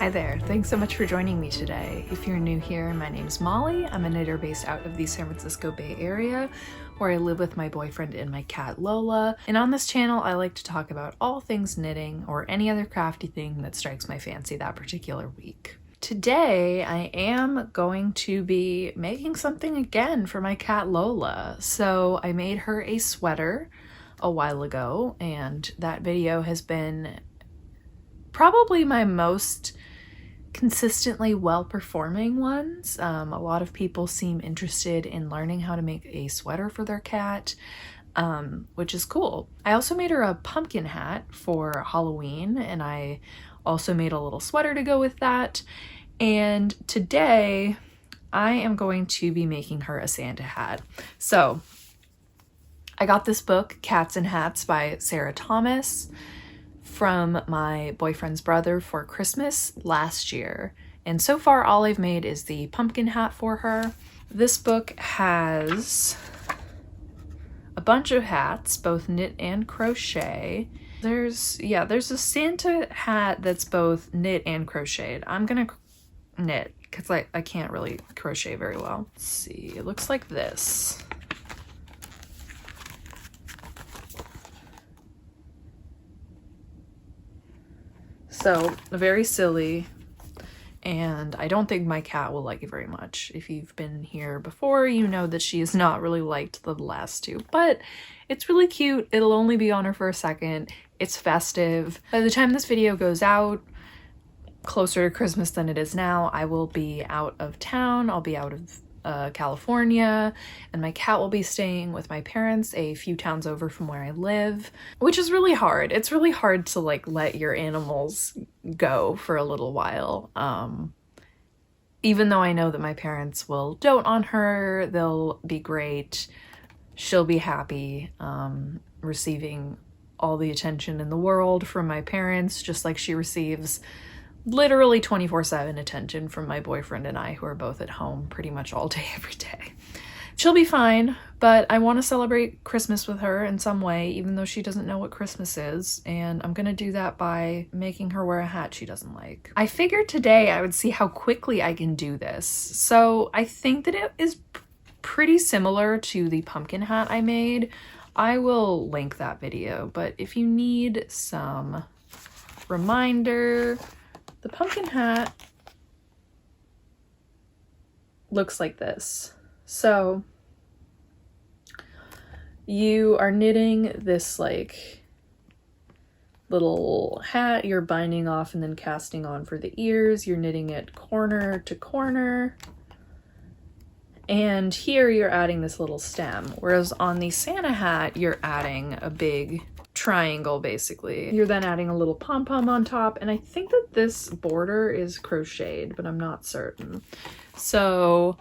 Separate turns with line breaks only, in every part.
Hi there, thanks so much for joining me today. If you're new here, my name's Molly. I'm a knitter based out of the San Francisco Bay Area, where I live with my boyfriend and my cat Lola. And on this channel, I like to talk about all things knitting or any other crafty thing that strikes my fancy that particular week. Today, I am going to be making something again for my cat Lola. So I made her a sweater a while ago, and that video has been probably my most consistently well-performing ones. A lot of people seem interested in learning how to make a sweater for their cat, which is cool. I also made her a pumpkin hat for Halloween, and I also made a little sweater to go with that. And today I am going to be making her a Santa hat. So I got this book, Cats and Hats by Sarah Thomas, from my boyfriend's brother for Christmas last year. And so far all I've made is the pumpkin hat for her. This book has a bunch of hats, both knit and crochet. There's a Santa hat that's both knit and crocheted. I'm gonna knit because I can't really crochet very well. Let's see, it looks like this. So, very silly, and I don't think my cat will like it very much. If you've been here before, you know that she has not really liked the last two, but it's really cute. It'll only be on her for a second. It's festive. By the time this video goes out, closer to Christmas than it is now, I will be out of town. I'll be out of California, and my cat will be staying with my parents a few towns over from where I live, which is really hard. It's really hard to like let your animals go for a little while. Even though I know that my parents will dote on her, they'll be great, she'll be happy, receiving all the attention in the world from my parents, just like she receives literally 24/7 attention from my boyfriend and I, who are both at home pretty much all day, every day. She'll be fine, but I want to celebrate Christmas with her in some way, even though she doesn't know what Christmas is, and I'm gonna do that by making her wear a hat she doesn't like. I figured today I would see how quickly I can do this. So I think that it is pretty similar to the pumpkin hat I made. I will link that video, but if you need some reminder, the pumpkin hat looks like this. So you are knitting this like little hat, you're binding off and then casting on for the ears. You're knitting it corner to corner. And here you're adding this little stem. Whereas on the Santa hat, you're adding a big triangle basically. You're then adding a little pom-pom on top, and I think that this border is crocheted, but I'm not certain. So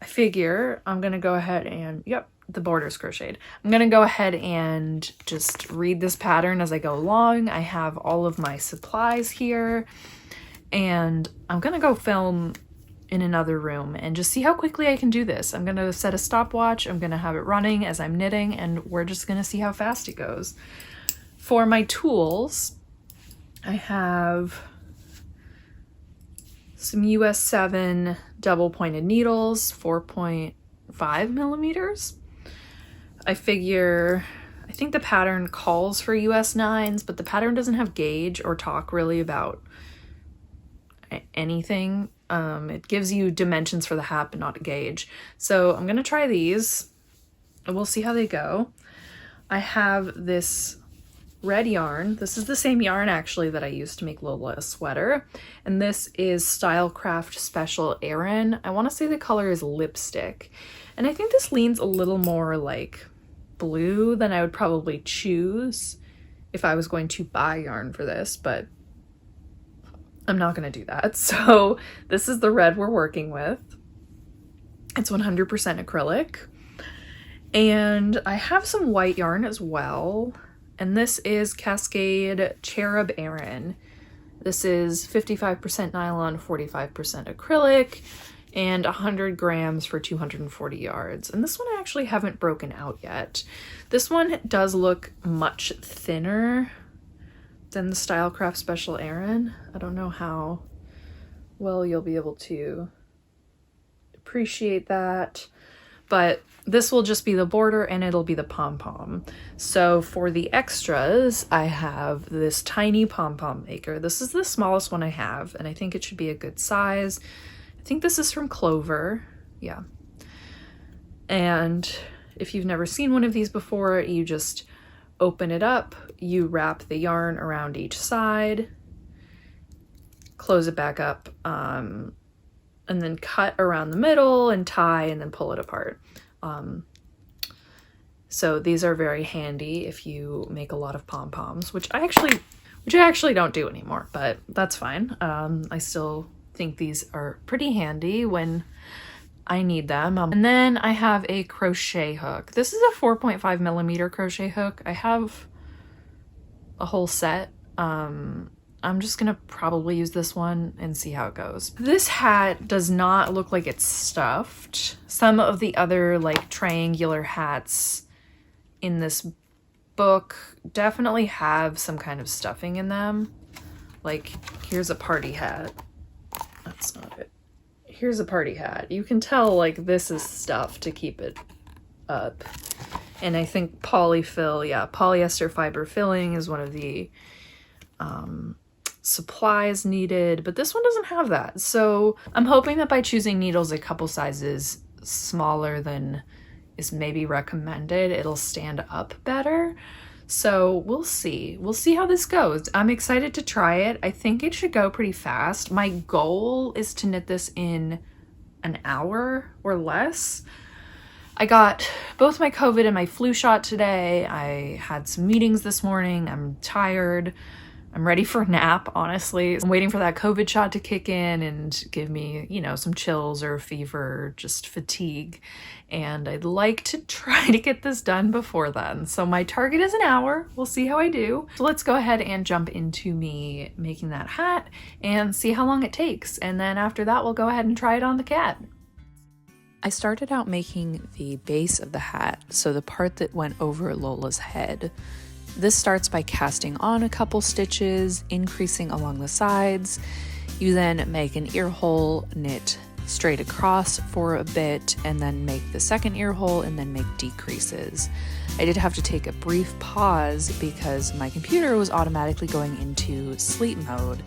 I figure I'm gonna go ahead and, yep, the border's crocheted. I'm gonna go ahead and just read this pattern as I go along. I have all of my supplies here, and I'm gonna go film in another room and just see how quickly I can do this. I'm gonna set a stopwatch, I'm gonna have it running as I'm knitting, and we're just gonna see how fast it goes. For my tools, I have some US 7 double pointed needles, 4.5 millimeters. I think the pattern calls for US 9s, but the pattern doesn't have gauge or talk really about anything. It gives you dimensions for the hat, but not a gauge. So I'm gonna try these and we'll see how they go. I have this red yarn. This is the same yarn actually that I used to make Lola a sweater. And this is Stylecraft Special Aran. I wanna say the color is Lipstick. And I think this leans a little more like blue than I would probably choose if I was going to buy yarn for this, but I'm not gonna do that. So this is the red we're working with. It's 100% acrylic. And I have some white yarn as well. And this is Cascade Cherub Aran. This is 55% nylon, 45% acrylic, and 100 grams for 240 yards. And this one I actually haven't broken out yet. This one does look much thinner than the Stylecraft Special Aran. I don't know how well you'll be able to appreciate that. But this will just be the border and it'll be the pom-pom. So for the extras, I have this tiny pom-pom maker. This is the smallest one I have, and I think it should be a good size. I think this is from Clover. Yeah. And if you've never seen one of these before, you just open it up, you wrap the yarn around each side, close it back up, and then cut around the middle and tie and then pull it apart. So these are very handy if you make a lot of pom-poms, which I actually don't do anymore, but that's fine. I still think these are pretty handy when I need them. And then I have a crochet hook. This is a 4.5 millimeter crochet hook. I have a whole set. I'm just gonna probably use this one and see how it goes. This hat does not look like it's stuffed. Some of the other like triangular hats in this book definitely have some kind of stuffing in them. Like, here's a party hat. That's not it. Here's a party hat. You can tell like this is stuff to keep it up. And I think polyfill, yeah, polyester fiber filling is one of the supplies needed, but this one doesn't have that. So I'm hoping that by choosing needles a couple sizes smaller than is maybe recommended, it'll stand up better. So we'll see. We'll see how this goes. I'm excited to try it. I think it should go pretty fast. My goal is to knit this in an hour or less. I got both my COVID and my flu shot today. I had some meetings this morning. I'm tired. I'm ready for a nap, honestly. I'm waiting for that COVID shot to kick in and give me, you know, some chills or a fever, just fatigue. And I'd like to try to get this done before then. So my target is an hour. We'll see how I do. So let's go ahead and jump into me making that hat and see how long it takes. And then after that, we'll go ahead and try it on the cat. I started out making the base of the hat, so the part that went over Lola's head. This starts by casting on a couple stitches, increasing along the sides. You then make an ear hole, knit straight across for a bit, and then make the second ear hole and then make decreases. I did have to take a brief pause because my computer was automatically going into sleep mode,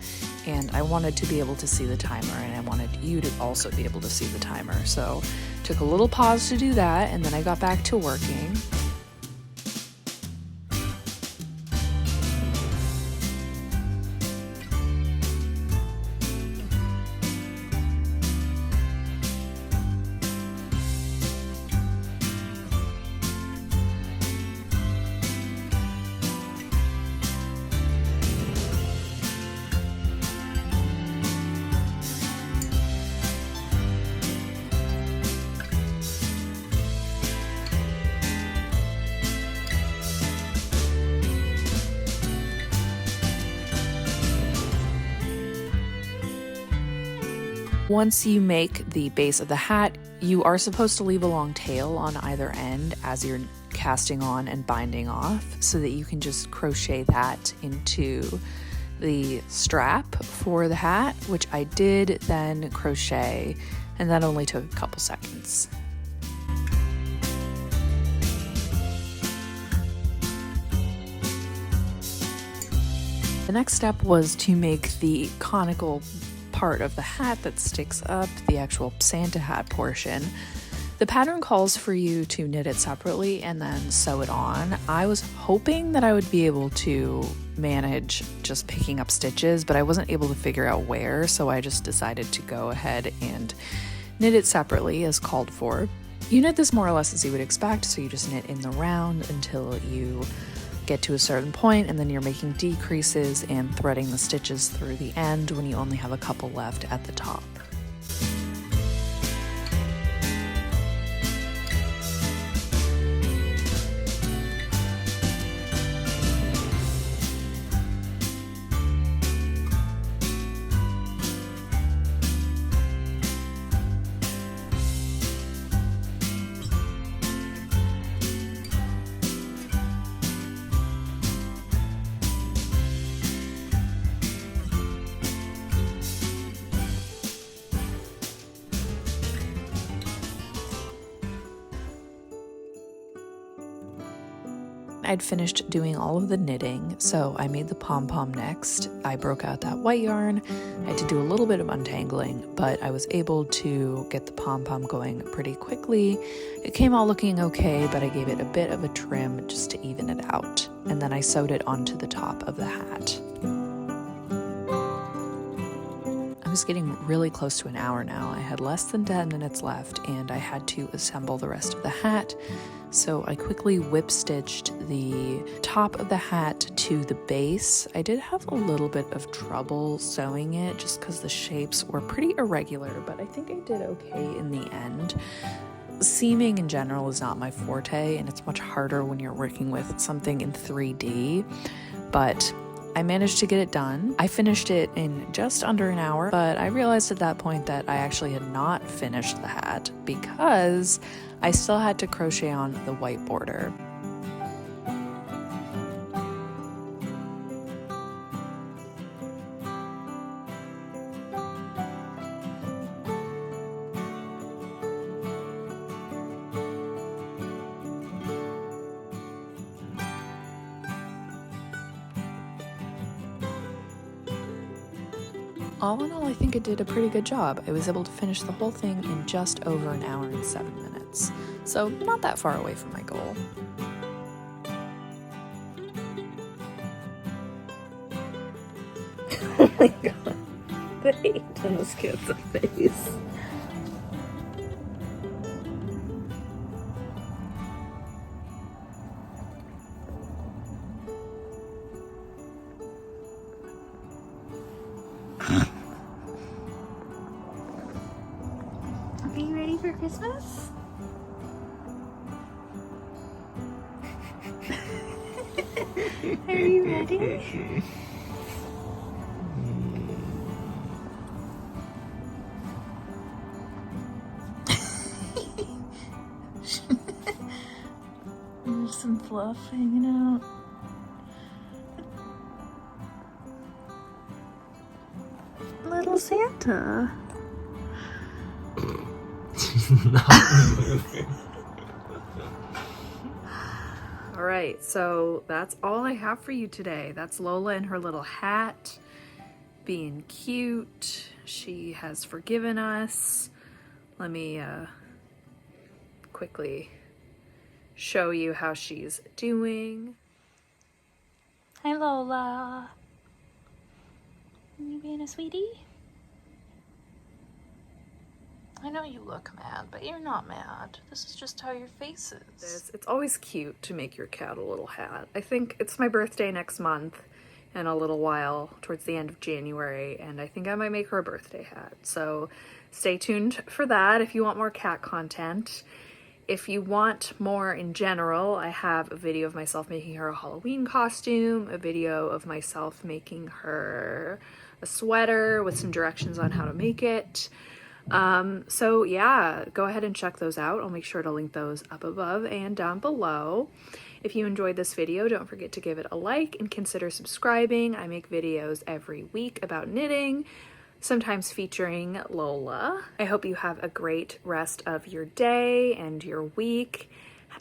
and I wanted to be able to see the timer, and I wanted you to also be able to see the timer. So took a little pause to do that, and then I got back to working. Once you make the base of the hat, you are supposed to leave a long tail on either end as you're casting on and binding off so that you can just crochet that into the strap for the hat, which I did then crochet, and that only took a couple seconds. The next step was to make the conical part of the hat that sticks up, the actual Santa hat portion. The pattern calls for you to knit it separately and then sew it on. I was hoping that I would be able to manage just picking up stitches, but I wasn't able to figure out where, so I just decided to go ahead and knit it separately as called for. You knit this more or less as you would expect, so you just knit in the round until you get to a certain point, and then you're making decreases and threading the stitches through the end when you only have a couple left at the top. I'd finished doing all of the knitting, so I made the pom-pom next. I broke out that white yarn. I had to do a little bit of untangling, but I was able to get the pom-pom going pretty quickly. It came all looking okay, but I gave it a bit of a trim just to even it out. And then I sewed it onto the top of the hat. I was getting really close to an hour now. I had less than 10 minutes left and I had to assemble the rest of the hat. So I quickly whip stitched the top of the hat to the base. I did have a little bit of trouble sewing it just because the shapes were pretty irregular, but I think I did okay in the end. Seaming in general is not my forte, and it's much harder when you're working with something in 3D, but I managed to get it done. I finished it in just under an hour, but I realized at that point that I actually had not finished the hat because I still had to crochet on the white border. All in all, I think it did a pretty good job. I was able to finish the whole thing in just over an hour and 7 minutes. So not that far away from my goal. Oh my god. The hate on this kid's face.
Are you ready for Christmas? Are you ready? There's some fluff hanging out. Little Santa.
All right, so that's all I have for you today. That's Lola in her little hat, being cute. She has forgiven us. Let me quickly show you how she's doing.
Hi, Lola. You being a sweetie? I know you look mad, but you're not mad. This is just how your face is.
It's always cute to make your cat a little hat. I think it's my birthday next month in a little while, towards the end of January, and I think I might make her a birthday hat. So stay tuned for that if you want more cat content. If you want more in general, I have a video of myself making her a Halloween costume, a video of myself making her a sweater with some directions on how to make it. So yeah, go ahead and check those out. I'll make sure to link those up above and down below. If you enjoyed this video, don't forget to give it a like and consider subscribing. I make videos every week about knitting, sometimes featuring Lola. I hope you have a great rest of your day and your week.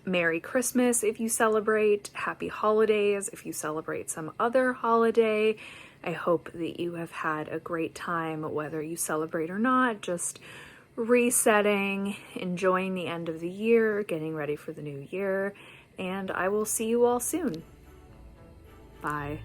Merry Christmas if you celebrate. Happy holidays if you celebrate some other holiday. I hope that you have had a great time, whether you celebrate or not, just resetting, enjoying the end of the year, getting ready for the new year, and I will see you all soon. Bye.